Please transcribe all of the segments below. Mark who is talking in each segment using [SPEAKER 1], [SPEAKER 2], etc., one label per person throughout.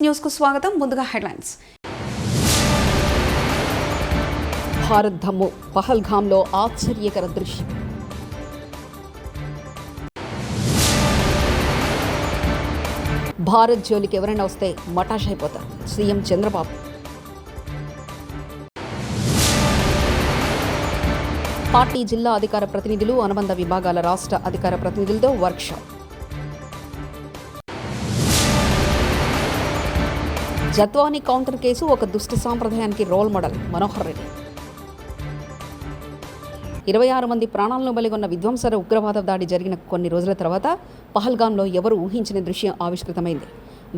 [SPEAKER 1] News కు స్వాగతం. ముందుగా హెడ్లైన్స్. భారత్ ధమ్ము పహల్గామ్లో ఆశ్చర్యకర దృశ్యం. భారత్ జోలికి ఎవరైనా వస్తే మటాష్ అయిపోతారు సీఎం చంద్రబాబు. పార్టీ జిల్లా అధికార ప్రతినిధులు, అనుబంధ విభాగాల రాష్ట్ర అధికార ప్రతినిధులతో వర్క్షాప్. జత్వానీ కౌంటర్ కేసు ఒక దుష్ట సాంప్రదాయానికి రోల్ మోడల్ మనోహర్ రెడ్డి. 26 మంది ప్రాణాలను బలిగొన్న విధ్వంసర ఉగ్రవాద దాడి జరిగిన కొన్ని రోజుల తర్వాత పహల్గామ్లో ఎవరు ఊహించిన దృశ్యం ఆవిష్కృతమైంది.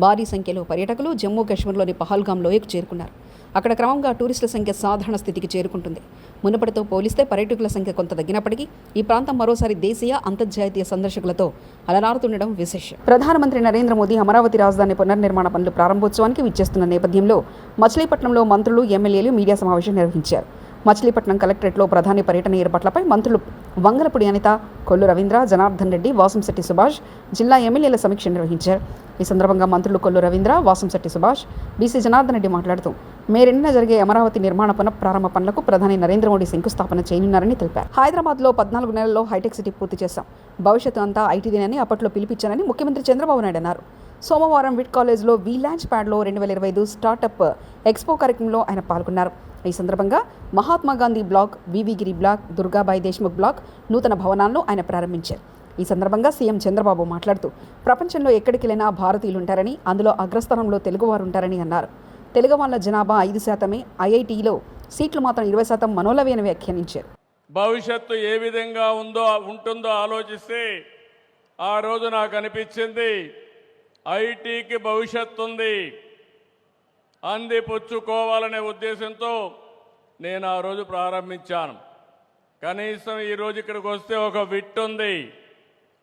[SPEAKER 1] భారీ సంఖ్యలో పర్యాటకులు జమ్మూ కాశ్మీర్లోని పహల్గామ్ లోయకు చేరుకున్నారు. అక్కడ క్రమంగా టూరిస్టుల సంఖ్య సాధారణ స్థితికి చేరుకుంటుంది. మునుపటితో పోలిస్తే పర్యాటకుల సంఖ్య కొంత తగ్గినప్పటికీ ఈ ప్రాంతం మరోసారి దేశీయ, అంతర్జాతీయ సందర్శకులతో అలరారుతుండడం విశేషం. ప్రధానమంత్రి నరేంద్ర మోదీ అమరావతి రాజధాని పునర్నిర్మాణ పనులు ప్రారంభోత్సవానికి విచ్చేస్తున్న నేపథ్యంలో మచిలీపట్నంలో మంత్రులు, ఎమ్మెల్యేలు మీడియా సమావేశం నిర్వహించారు. మచిలీపట్నం కలెక్టరేట్లో ప్రధాని పర్యటన ఏర్పాట్లపై మంత్రులు వంగలపూడి అనిత, కొల్లు రవీంద్ర, జనార్దన్ రెడ్డి, వాసంశెట్టి సుభాష్ జిల్లా ఎమ్మెల్యేల సమీక్ష నిర్వహించారు. ఈ సందర్భంగా మంత్రులు కొల్లు రవీంద్ర, వాసంశెట్టి సుభాష్, బీసీ జనార్దన్ రెడ్డి మాట్లాడుతూ మే 2న జరిగే అమరావతి నిర్మాణ పునఃప్రారంభ పనులకు ప్రధాని నరేంద్ర మోడీ శంకుస్థాపన చేయనున్నారని తెలిపారు. హైదరాబాద్లో 14 నెలల్లో హైటెక్ సిటీ పూర్తి చేశాం. భవిష్యత్తు అంతా ఐటీదేనని అప్పట్లో పిలిపించానని ముఖ్యమంత్రి చంద్రబాబు నాయుడు అన్నారు. సోమవారం విట్ కాలేజ్లో వి లాంచ్ ప్యాడ్లో 2025 స్టార్టప్ ఎక్స్పో కార్యక్రమంలో ఆయన పాల్గొన్నారు. ఈ సందర్భంగా Mahatma Gandhi block, VV Giri block, Durgabai Deshmukh block నూతన భవనాలను ఆయన ప్రారంభించారు. ఈ సందర్భంగా సీఎం చంద్రబాబు మాట్లాడుతూ ప్రపంచంలో ఎక్కడికెళ్ళినా భారతీయులు ఉంటారని, అందులో అగ్రస్థానంలో తెలుగువారు ఉంటారని అన్నారు. తెలుగు వాళ్ళ జనాభా 5%, ఐఐటీలో సీట్లు మాత్రం 20% మనోలవి అని వ్యాఖ్యానించారు.
[SPEAKER 2] భవిష్యత్తు ఏ విధంగా ఉంటుందో ఆలోచిస్తే ఆ రోజు నాకు అనిపించింది ఐటీకి భవిష్యత్తు ఉంది, అందిపుచ్చుకోవాలనే ఉద్దేశంతో నేను ఆ రోజు ప్రారంభించాను. కనీసం ఈరోజు ఇక్కడికి వస్తే ఒక విట్ ఉంది,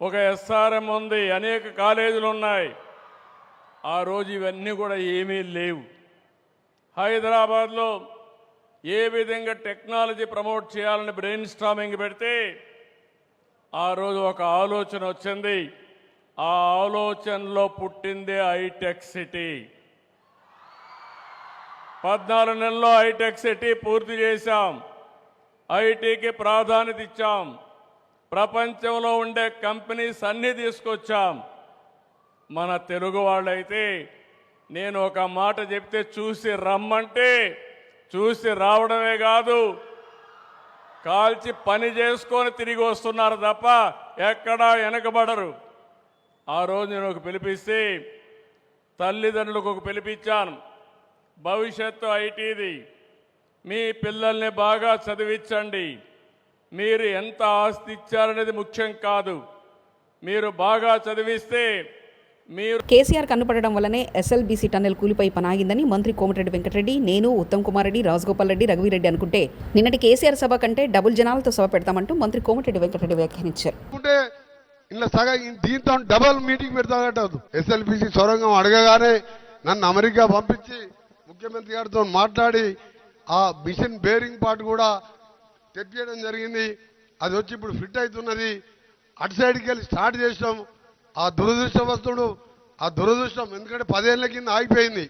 [SPEAKER 2] ఒక ఎస్ఆర్ఎం ఉంది, అనేక కాలేజీలు ఉన్నాయి. ఆ రోజు ఇవన్నీ కూడా ఏమీ లేవు. హైదరాబాద్లో ఏ విధంగా టెక్నాలజీ ప్రమోట్ చేయాలని బ్రెయిన్ స్టార్మింగ్ పెడితే ఆ రోజు ఒక ఆలోచన వచ్చింది. ఆ ఆలోచనలో పుట్టిందే హైటెక్ సిటీ. 14 నెలల్లో హైటెక్ సిటీ పూర్తి చేశాం. ఐటీకి ప్రాధాన్యత ఇచ్చాం. ప్రపంచంలో ఉండే కంపెనీస్ అన్నీ తీసుకొచ్చాం. మన తెలుగు వాళ్ళైతే నేను ఒక మాట చెప్తే చూసి రమ్మంటే చూసి రావడమే కాదు, కాల్చి పని చేసుకొని తిరిగి వస్తున్నారు తప్ప ఎక్కడా వెనకబడరు. ఆ రోజు నేను ఒక పిలిపిస్తే తల్లిదండ్రులకు ఒక పిలిపించాను. భవిష్యత్తు ఐటీది, మీ పిల్లల్ని బాగా చదివించండి. మీరు ఎంత ఆస్తి ఇచ్చారనేది ముఖ్యం కాదు, మీరు బాగా చదివిస్తే మీరు.
[SPEAKER 1] కేసీఆర్ కన్నుపడడం వల్లనే ఎస్ఎల్బీసీ టన్నెల్ కూలిపోయి పనాగిందని మంత్రి కోమటిరెడ్డి వెంకటరెడ్డి, నేను, ఉత్తమ్ కుమార్ రెడ్డి, రాజగోపాల్ రెడ్డి, రఘువీరెడ్డి అనుకుంటే నిన్నటి కేసీఆర్ సభ కంటే డబుల్ జనాలతో సభ పెడతామంటూ మంత్రి కోమటిరెడ్డి వెంకటరెడ్డి వ్యాఖ్యానించారు.
[SPEAKER 3] దీంతో డబల్ మీటింగ్ పెడతాడట. ఎస్ఎల్బీసీ సొరంగం అడగగానే నన్ను అమెరికా పంపించి ముఖ్యమంత్రి గారితో మాట్లాడి ఆ మిషన్ బేరింగ్ పార్ట్ కూడా తెప్పించడం జరిగింది. అది వచ్చి ఇప్పుడు ఫిట్ అవుతున్నది. అటు సైడ్కి వెళ్ళి స్టార్ట్ చేసాం. ఆ దురదృష్టవస్తుడు, ఆ దురదృష్టం ఎందుకంటే 10 ఏళ్ల కింద ఆగిపోయింది.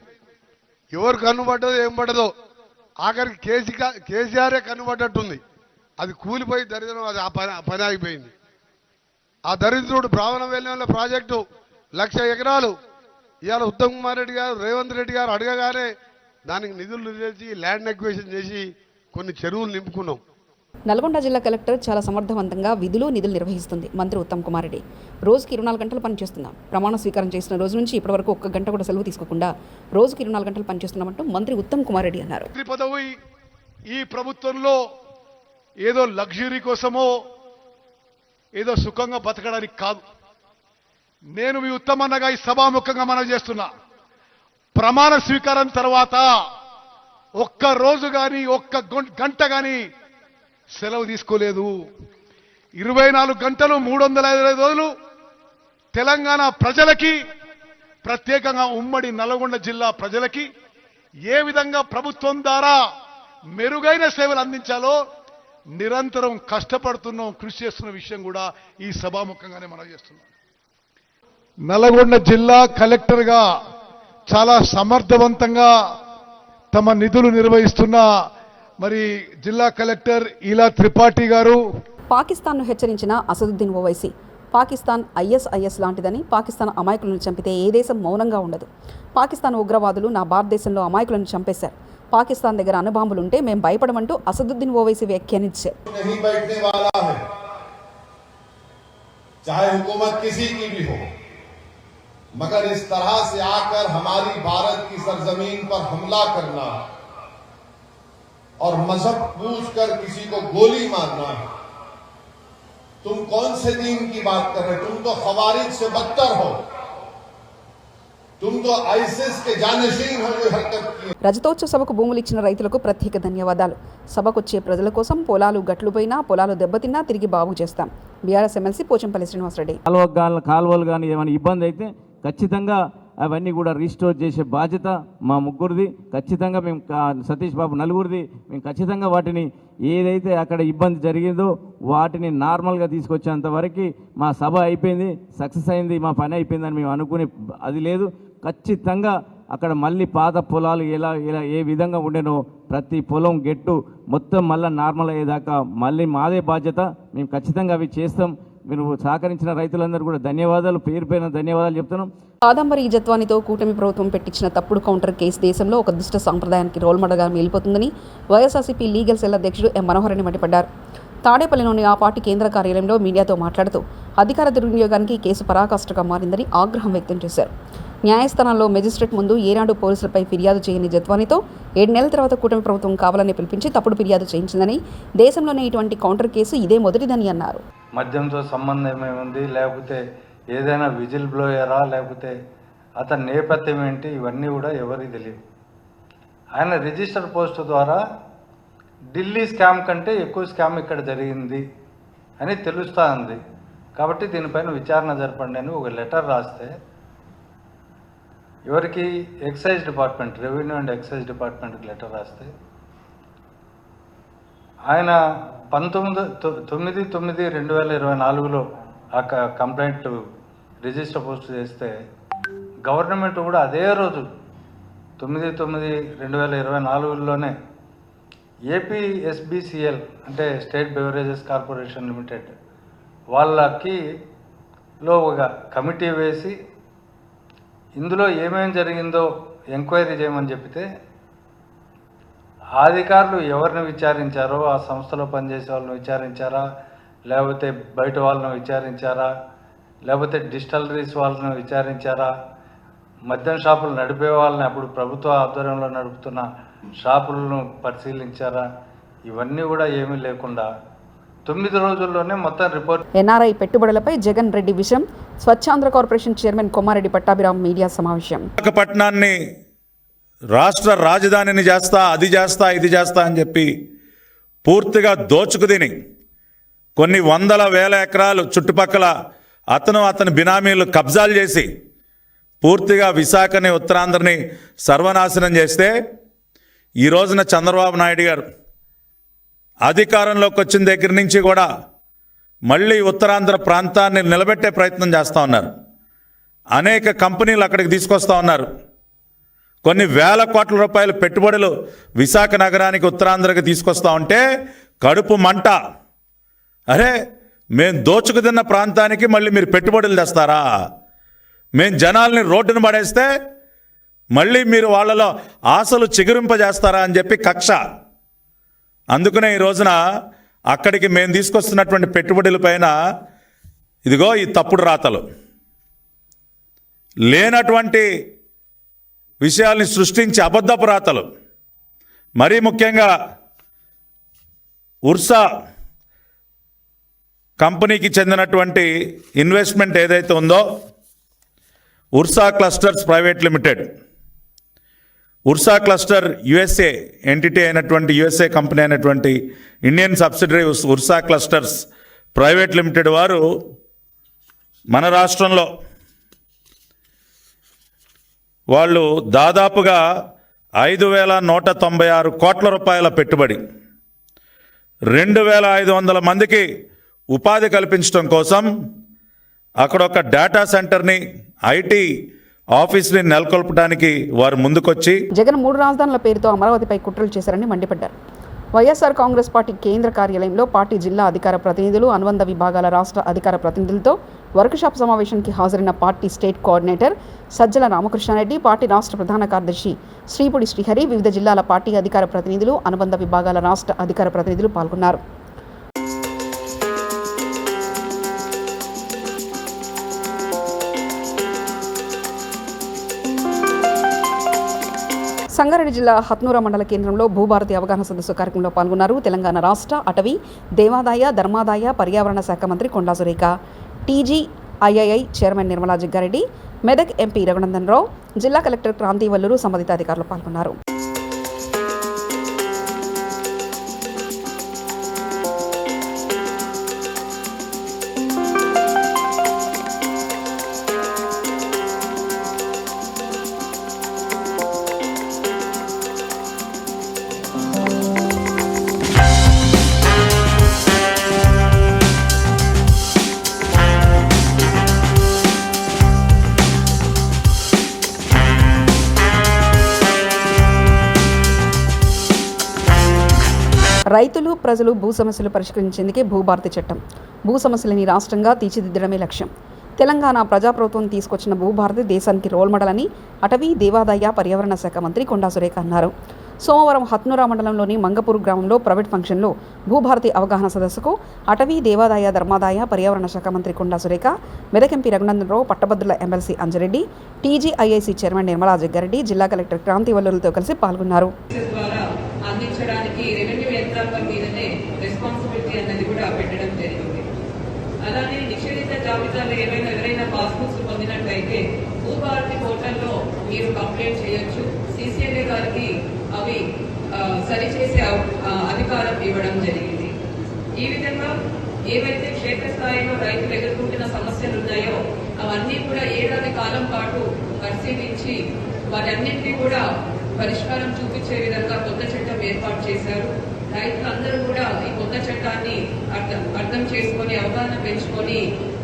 [SPEAKER 3] ఎవరు కన్నుపడ్డదో ఏం పడ్డదో ఆఖరికి కేసీఆరే కన్నుపడ్డట్టుంది. అది కూలిపోయి దరిద్రం, అది ఆ పని ఆగిపోయింది. ఆ దరిద్రుడు బ్రాహ్మణవెల్లంలో ప్రాజెక్టు 1,00,000 ఎకరాలు ఇవాళ ఉత్తమ్ కుమార్ రెడ్డి గారు, రేవంత్ రెడ్డి గారు అడగగానే దానికి నిధులు చేసి ల్యాండ్ ఎక్విజిషన్ చేసి కొన్ని చెరువులు నింపుకున్నాం.
[SPEAKER 1] నల్గొండ జిల్లా కలెక్టర్ చాలా సమర్థవంతంగా విధులు, నిధులు నిర్వహిస్తుంది. మంత్రి ఉత్తమ్ కుమార్ రెడ్డి రోజుకి 24 గంటలు పనిచేస్తున్నాం. ప్రమాణ స్వీకారం చేసిన రోజు నుంచి ఇప్పటివరకు 1 గంట కూడా సెలవు తీసుకోకుండా రోజుకి 24 గంటలు పనిచేస్తున్నామంటూ మంత్రి ఉత్తమ్ కుమార్ రెడ్డి అన్నారు.
[SPEAKER 4] పదవి ఈ ప్రభుత్వంలో ఏదో లగ్జరీ కోసమో ఏదో సుఖంగా బతకడానికి కాదు. నేను మీ ఉత్తమన్నగా ఈ సభాముఖంగా మనం చేస్తున్నా, ప్రమాణ స్వీకారం తర్వాత 1 రోజు కానీ 1 గంట కానీ సెలవు తీసుకోలేదు. 24 గంటలు 365 రోజులు తెలంగాణ ప్రజలకి, ప్రత్యేకంగా ఉమ్మడి నల్గొండ జిల్లా ప్రజలకి ఏ విధంగా ప్రభుత్వం ద్వారా మెరుగైన సేవలు అందించాలో నిరంతరం కష్టపడుతున్నాం, కృషి చేస్తున్న విషయం కూడా ఈ సభాముఖంగానే మనం చేస్తున్నాం. నల్గొండ జిల్లా కలెక్టర్గా చాలా సమర్థవంతంగా తమ నిధులు నిర్వహిస్తున్న మరి జిల్లా కలెక్టర్ ఈలా త్రిపాఠి గారు.
[SPEAKER 1] పాకిస్తాన్ను హెచ్చరించిన అసదుద్దీన్ ఓవైసీ పాకిస్తాన్ ఐఎస్ఐఎస్ లాంటిదని, పాకిస్తాన్ అమాయకులను చంపితే ఏ దేశం మౌనంగా ఉండదు. పాకిస్తాన్ ఉగ్రవాదులు నా భారతదేశంలో అమాయకులను చంపేశారు. పాకిస్తాన్ దగ్గర అణుబాంబులుంటే మేం భయపడమంటూ అసదుద్దీన్ ఓవైసీ వ్యాఖ్యానించారు.
[SPEAKER 5] मगर इस तरह से आकर हमारी भारत की सरजमीन पर हमला करना और मजहब पूछकर किसी को गोली मारना, तुम कौन से दीन की बात कर रहे हो? तुम तो खवारिज से बदतर हो, तुम तो आईसिस के जानशीन हो जो हरकत की.
[SPEAKER 1] రజతోత్సవ సభకు భూములు ఇచ్చిన రైతులకు ప్రత్యేక ధన్యవాదాలు. సభకొచ్చే ప్రజల కోసం పొలాలు గట్లుపోయినా, పొలాలు దెబ్బతిన్నా తిరిగి బాగు చేస్తాం. బీఆర్ఎస్ ఎమ్మెల్సీ పోచంపల్లి శ్రీనివాసరెడ్డి.
[SPEAKER 6] కాలువలు కానీ ఏమైనా ఇబ్బంది అయితే ఖచ్చితంగా అవన్నీ కూడా రీస్టోర్ చేసే బాధ్యత మా ముగ్గురిది. ఖచ్చితంగా మేము సతీష్ బాబు నలుగురిది. మేము ఖచ్చితంగా వాటిని ఏదైతే అక్కడ ఇబ్బంది జరిగిందో వాటిని నార్మల్గా తీసుకొచ్చేంత వరకు మా సభ అయిపోయింది, సక్సెస్ అయింది, మా పని అయిపోయిందని మేము అనుకునే అది లేదు. ఖచ్చితంగా అక్కడ మళ్ళీ పాత పొలాలు ఎలా ఏ విధంగా ఉండేనో ప్రతి పొలం గెట్టు మొత్తం మళ్ళీ నార్మల్ అయ్యేదాకా మళ్ళీ మాదే బాధ్యత. మేము ఖచ్చితంగా అవి చేస్తాం. మీరు సహకరించిన రైతులందరూ కూడా ధన్యవాదాలు, పేరు పేరున ధన్యవాదాలు చెప్తున్నాం.
[SPEAKER 1] కాదంబరి జత్వానితో కూటమి ప్రభుత్వం పెట్టించిన తప్పుడు కౌంటర్ కేసు దేశంలో ఒక దుష్ట సాంప్రదాయానికి రోల్ మోడల్గా మిగిలిపోతుందని వైఎస్ఆర్సీపీ లీగల్ సెల్ అధ్యక్షుడు ఎం మనోహర్ మండిపడ్డారు. తాడేపల్లిలోని ఆ పార్టీ కేంద్ర కార్యాలయంలో మీడియాతో మాట్లాడుతూ అధికార దుర్వినియోగానికి కేసు పరాకాష్ఠగా మారిందని ఆగ్రహం వ్యక్తం చేశారు. న్యాయస్థానంలో మెజిస్ట్రేట్ ముందు ఏనాడు పోలీసులపై ఫిర్యాదు చేయని జత్వానితో 7 నెలల తర్వాత కూటమి ప్రభుత్వం కావాలని పిలిపించి తప్పుడు ఫిర్యాదు చేయించిందని, దేశంలోనే ఇటువంటి కౌంటర్ కేసు ఇదే మొదటిదని అన్నారు.
[SPEAKER 7] మద్యంతో సంబంధం ఏముంది, లేకపోతే ఏదైనా విజిల్ బ్లోయరా, లేకపోతే అతని నేపథ్యం ఏంటి, ఇవన్నీ కూడా ఎవరికి తెలియదు. ఆయన రిజిస్టర్ పోస్ట్ ద్వారా ఢిల్లీ స్కామ్ కంటే ఎక్కువ స్కామ్ ఇక్కడ జరిగింది అని తెలుస్తూ ఉంది. కాబట్టి దీనిపైన విచారణ జరపండి అని ఒక లెటర్ రాస్తే ఎవరికి excise department, revenue and excise డిపార్ట్మెంట్కి లెటర్ రాస్తే ఆయన 19/9/2024లో ఆ కంప్లైంట్ రిజిస్టర్ పోస్ట్ చేస్తే గవర్నమెంట్ కూడా అదే రోజు 9/9/2024లోనే ఏపీఎస్బిసిఎల్ అంటే స్టేట్ బెవరేజెస్ కార్పొరేషన్ లిమిటెడ్ వాళ్ళకి ఒక కమిటీ వేసి ఇందులో ఏమేమి జరిగిందో ఎంక్వైరీ చేయమని చెప్తే అధికారులు ఎవరిని విచారించారో, ఆ సంస్థలో పనిచేసే వాళ్ళని విచారించారా, లేకపోతే బయట వాళ్ళని విచారించారా, లేకపోతే డిస్టిలరీస్ వాళ్ళని విచారించారా, మద్యం షాపులు నడిపే వాళ్ళని అప్పుడు ప్రభుత్వ ఆధ్వర్యంలో నడుపుతున్న షాపులను పరిశీలించారా, ఇవన్నీ కూడా ఏమీ లేకుండా 9 రోజుల్లోనే మొత్తం రిపోర్ట్.
[SPEAKER 1] ఎన్ఆర్ఐ పెట్టుబడులపై జగన్ రెడ్డి విషయం. Swachhandhra corporation chairman Kommareddy Pattabhiram media సమావేశం.
[SPEAKER 8] విశాఖపట్నాన్ని రాష్ట్ర రాజధానిని చేస్తా, అది చేస్తా, ఇది చేస్తా అని చెప్పి పూర్తిగా దోచుకుదిని కొన్ని వందల వేల ఎకరాలు చుట్టుపక్కల అతని బినామీలు కబ్జాలు చేసి పూర్తిగా విశాఖని, ఉత్తరాంధ్రని సర్వనాశనం చేస్తే ఈ రోజున చంద్రబాబు నాయుడు గారు అధికారంలోకి వచ్చిన దగ్గర నుంచి కూడా మళ్ళీ ఉత్తరాంధ్ర ప్రాంతాన్ని నిలబెట్టే ప్రయత్నం చేస్తూ ఉన్నారు. అనేక కంపెనీలు అక్కడికి తీసుకొస్తూ ఉన్నారు. కొన్ని వేల కోట్ల రూపాయల పెట్టుబడులు విశాఖ నగరానికి, ఉత్తరాంధ్రకి తీసుకొస్తూ ఉంటే కడుపు మంట. అరే, మేము దోచుకు తిన్న ప్రాంతానికి మళ్ళీ మీరు పెట్టుబడులు తెస్తారా? మేము జనాల్ని రోడ్డును పడేస్తే మళ్ళీ మీరు వాళ్ళలో ఆశలు చిగురింపజేస్తారా అని చెప్పి కక్ష. అందుకనే ఈ రోజున అక్కడికి మేము తీసుకొస్తున్నటువంటి పెట్టుబడుల పైన ఇదిగో ఈ తప్పుడు రాతలు, లేనటువంటి విషయాల్ని సృష్టించి అబద్ధపు రాతలు. మరీ ముఖ్యంగా ఉర్సా కంపెనీకి చెందినటువంటి ఇన్వెస్ట్మెంట్ ఏదైతే ఉందో, Ursa clusters private limited, Ursa cluster USA entity అయినటువంటి, యుఎస్ఏ కంపెనీ అయినటువంటి Indian subsidiary Ursa clusters private limited వారు మన రాష్ట్రంలో వాళ్ళు దాదాపుగా 5,196 కోట్ల రూపాయల పెట్టుబడి, 2,500 మందికి ఉపాధి కల్పించడం కోసం అక్కడ ఒక డేటా సెంటర్ని, ఐటీ ఆఫీసుని నెలకొల్పడానికి వారు ముందుకొచ్చి
[SPEAKER 1] జగన్ 3 రాజధానుల పేరుతో అమరావతిపై కుట్రలు చేశారని మండిపడ్డారు. వైఎస్ఆర్ కాంగ్రెస్ పార్టీ కేంద్ర కార్యాలయంలో పార్టీ జిల్లా అధికార ప్రతినిధులు, అనుబంధ విభాగాల రాష్ట్ర అధికార ప్రతినిధులతో వర్క్షాప్ సమావేశానికి హాజరైన party state coordinator Sajjala Ramakrishnareddy, party రాష్ట్ర ప్రధాన కార్యదర్శి శ్రీపుడి శ్రీహరి, వివిధ జిల్లాల పార్టీ అధికార ప్రతినిధులు, అనుబంధ విభాగాల రాష్ట్ర అధికార ప్రతినిధులు పాల్గొన్నారు. సంగారెడ్డి జిల్లా హత్నూరా మండల కేంద్రంలో భూభారతి అవగాహన సదస్సు కార్యక్రమంలో పాల్గొన్నారు. తెలంగాణ రాష్ట్ర అటవీ, దేవాదాయ, ధర్మాదాయ, పర్యావరణ శాఖ మంత్రి Konda Surekha, TGIII chairman Nirmala Jaggareddy, Medak MP Raghunandan Rao, జిల్లా కలెక్టర్ క్రాంతి వల్లూరు, సంబంధిత అధికారులు పాల్గొన్నారు. రైతులు, ప్రజలు భూ సమస్యలు పరిష్కరించేందుకే భూభారతి చట్టం, భూ సమస్యలని రాష్ట్రంగా తీర్చిదిద్దడమే లక్ష్యం. తెలంగాణ ప్రజాప్రభుత్వం తీసుకొచ్చిన భూభారతి దేశానికి రోల్ మోడల్ అని అటవీ, దేవాదాయ, పర్యావరణ శాఖ మంత్రి కొండా సురేఖ అన్నారు. సోమవారం హత్నూరా మండలంలోని మంగపూర్ గ్రామంలో ప్రైవేట్ ఫంక్షన్లో భూభారతి అవగాహన సదస్సుకు అటవీ, దేవాదాయ, ధర్మాదాయ, పర్యావరణ శాఖ మంత్రి కొండా సురేఖ, మెదక్ ఎంపీ రఘునందన్ రావు, పట్టభద్రుల MLC Anjareddy, TGIIC chairman Nirmala Jaggareddy, జిల్లా కలెక్టర్ క్రాంతి వల్లూరులతో కలిసి పాల్గొన్నారు.
[SPEAKER 9] అందించడానికి రెవెన్యూ యంత్రాంగం మీదనే రెస్పాన్సిబిలిటీ అన్నది కూడా పెట్టడం జరిగింది. అలానే నిషేధిత జాబితాలో ఎవరైనా పాస్బుక్స్ పొందినట్లయితే భూభారతి పోర్టల్లో మీరు కంప్లైంట్ చేయొచ్చు. CCLA గారికి అవి సరిచేసే అధికారం ఇవ్వడం జరిగింది. ఈ విధంగా ఏవైతే క్షేత్రస్థాయిలో రైతులు ఎదుర్కొంటున్న సమస్యలు ఉన్నాయో అవన్నీ కూడా ఏడాది కాలం పాటు పరిశీలించి వాటన్నింటినీ కూడా పరిష్కారం చూపించే విధంగా కొత్త చట్టం ఏర్పాటు చేశారు. రైతులందరూ కూడా ఈ కొత్త చట్టాన్ని అర్థం చేసుకొని అవగాహన పెంచుకొని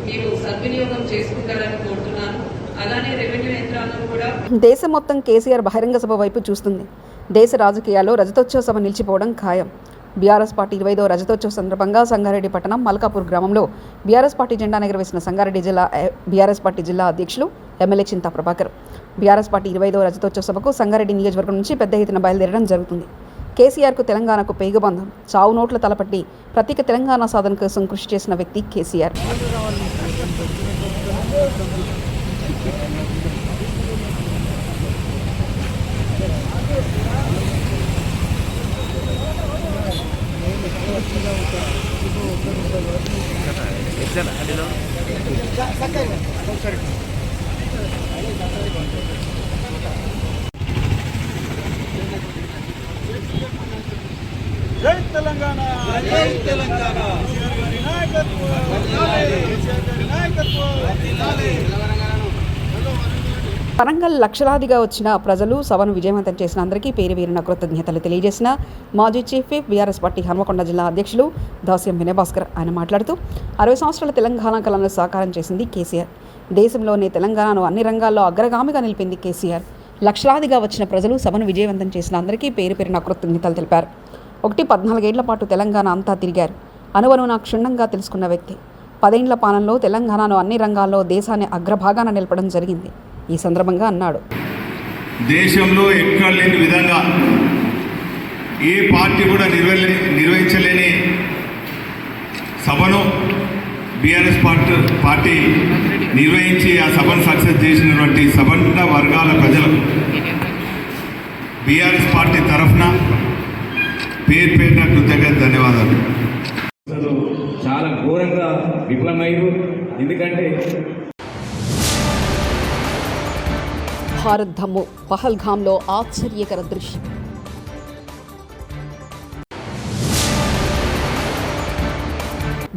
[SPEAKER 9] మీరు సద్వినియోగం చేసుకుంటారని కోరుతున్నాను. అలానే రెవెన్యూ యంత్రాంగం కూడా
[SPEAKER 1] దేశం మొత్తం కేసీఆర్ బహిరంగ సభ వైపు చూస్తుంది. దేశ రాజకీయాల్లో రజతోత్సవ సభ నిలిచిపోవడం ఖాయం. బీఆర్ఎస్ పార్టీ 25వ రజతోత్సవ సందర్భంగా సంగారెడ్డి పట్టణం మల్కాపూర్ గ్రామంలో బీఆర్ఎస్ పార్టీ జెండా ఎగురవేసిన సంగారెడ్డి జిల్లా బీఆర్ఎస్ పార్టీ జిల్లా అధ్యక్షులు MLA Chinta Prabhakar. BRS party 25వ రజతోత్సవ సభకు సంగారెడ్డి నియోజకవర్గం నుంచి పెద్ద ఎత్తున బయలుదేరడం జరుగుతుంది. కేసీఆర్కు తెలంగాణకు పేగుబంధం, చావు నోట్ల తలపట్టి ప్రత్యేక తెలంగాణ సాధన కోసం కృషి చేసిన వ్యక్తి కేసీఆర్.
[SPEAKER 10] జై తెలంగాణ, జై తెలంగాణ,
[SPEAKER 1] వరంగల్ లక్షలాదిగా వచ్చిన ప్రజలు సభను విజయవంతం చేసిన అందరికీ పేరు వీరిన కృతజ్ఞతలు తెలియజేసిన మాజీ chief whip BRS party Hanamkonda జిల్లా అధ్యక్షులు దాస్యం వినయభాస్కర్. ఆయన మాట్లాడుతూ 60 సంవత్సరాల తెలంగాణ కళను సాకారం చేసింది కేసీఆర్. దేశంలోనే తెలంగాణను అన్ని రంగాల్లో అగ్రగామిగా నిలిపింది కేసీఆర్. లక్షలాదిగా వచ్చిన ప్రజలు సభను విజయవంతం చేసిన అందరికీ పేరు పేరున కృతజ్ఞతలు తెలిపారు. 14 ఏళ్ల పాటు తెలంగాణ అంతా తిరిగారు. అనువనున క్షుణ్ణంగా తెలుసుకున్న వ్యక్తి. 10 ఏళ్ల పాలనలో తెలంగాణను అన్ని రంగాల్లో దేశాన్ని అగ్రభాగాన నిలపడం జరిగింది. ఈ సందర్భంగా అన్నాడు,
[SPEAKER 11] దేశంలో ఎక్కడ లేని విధంగా ఏ పార్టీ కూడా నిర్వహించలేని సభను బీఆర్ఎస్ పార్టీ నిర్వహించి ఆ సభను సక్సెస్ చేసినటువంటి సభ్య వర్గాల ప్రజలకు బీఆర్ఎస్ పార్టీ తరఫున పేరు పేరున కృతజ్ఞత ధన్యవాదాలు.
[SPEAKER 6] చాలా ఘోరంగా విఫలమయ్యారు. ఎందుకంటే
[SPEAKER 1] భారత్ ధమ్ము పహల్గామ్లో ఆశ్చర్యకర దృశ్యం.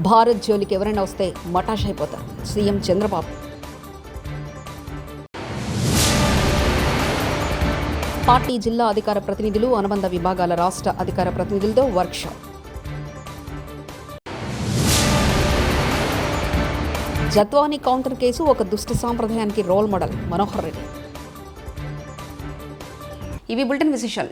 [SPEAKER 1] భారత్ జోలికి ఎవరైనా వస్తే మటాష్ అయిపోతారు సీఎం చంద్రబాబు. పార్టీ జిల్లా అధికార ప్రతినిధులు, అనుబంధ విభాగాల రాష్ట్ర అధికార ప్రతినిధులతో వర్క్షాప్. జత్వాని కౌంటర్ కేసు ఒక దుష్ట సాంప్రదాయానికి రోల్ మోడల్. మనోహర్ రెడ్డి. ఇవి బులెటిన్ విశేషాలు.